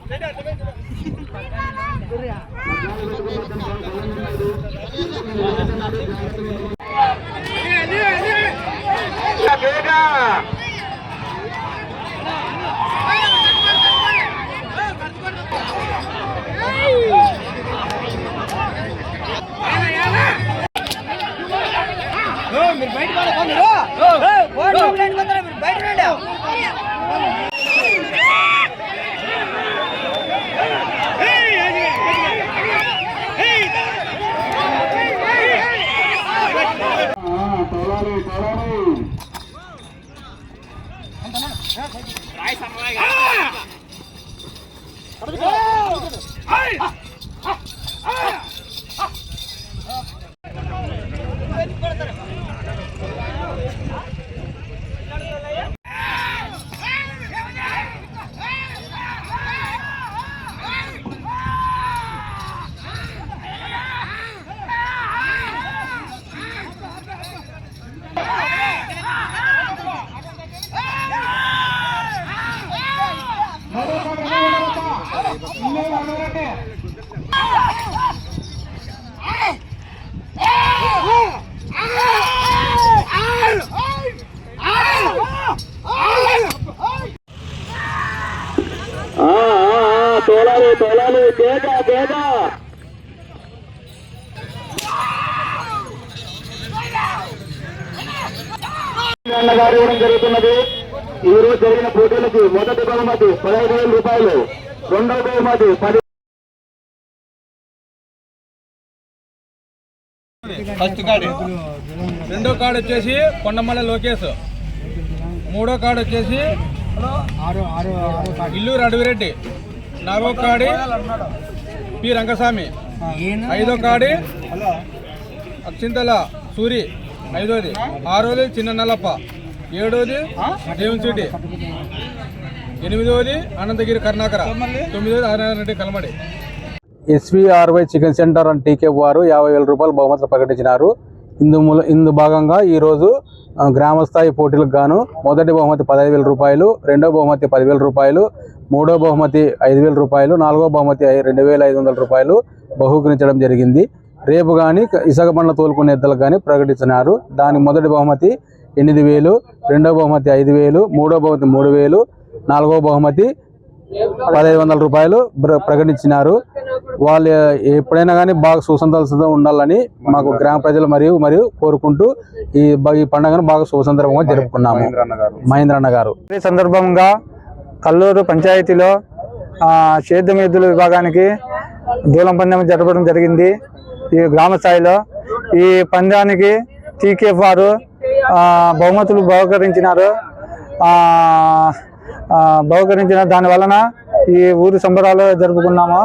మీరు బయట బయట రండి. తోలాలి అన్నగారు ఇవ్వడం జరుగుతున్నది. ఈ రోజు జరిగిన పోటీలకి మొదటి బహుమతి 15,000 రూపాయలు, రెండవ బహుమతి 10. ఫస్ట్ కార్డు, రెండో కార్డు వచ్చేసి కొండమల్ల లోకేష్, మూడో కార్డు వచ్చేసి ఇల్లూరు అడవిరెడ్డి, నాలుగో కాడి పి రంగస్వామి, ఐదో కాడి అక్షింతల సూరి, ఐదోది ఆరోది చిన్న నల్లప్ప, ఏడోది దేవునిచెట్టి, ఎనిమిదోది అనంతగిరి కర్ణాకర, తొమ్మిదోది Aryareddy Kalamadi. SVRY chicken centre and TK వారు 50,000 రూపాయలు బహుమతులు ప్రకటించినారు. ఇందు భాగంగా ఈరోజు గ్రామస్థాయి పోటీలకు గాను మొదటి బహుమతి 15,000 రూపాయలు, రెండో బహుమతి 10,000 రూపాయలు, మూడో బహుమతి 5,000 రూపాయలు, నాలుగో బహుమతి 2,500 రూపాయలు బహుకరించడం జరిగింది. రేపు కానీ ఇసుక బండ్ల తోలుకునే ఎద్దులకు కానీ ప్రకటించినారు. దానికి మొదటి బహుమతి 8,000, రెండో బహుమతి 5,000, మూడో బహుమతి 3,000, నాలుగో బహుమతి 1,500 రూపాయలు ప్రకటించినారు. వాళ్ళు ఎప్పుడైనా కానీ బాగా సుసంతోషంగా ఉండాలని మాకు గ్రామ ప్రజలు మరియు కోరుకుంటూ ఈ పండుగను బాగా సుసందర్భంగా జరుపుకున్నాము. మహేంద్రన్న గారు ఈ సందర్భంగా కల్లూరు పంచాయతీలో సేద్యం ఎద్దుల విభాగానికి దూలం పందెం జరపడం జరిగింది. ఈ గ్రామ స్థాయిలో ఈ పందానికి టీకేఎఫ్ వారు బహుమతులు బహుకరించినారు. దాని వలన ఈ ఊరు సంబరాలు జరుపుకున్నాము.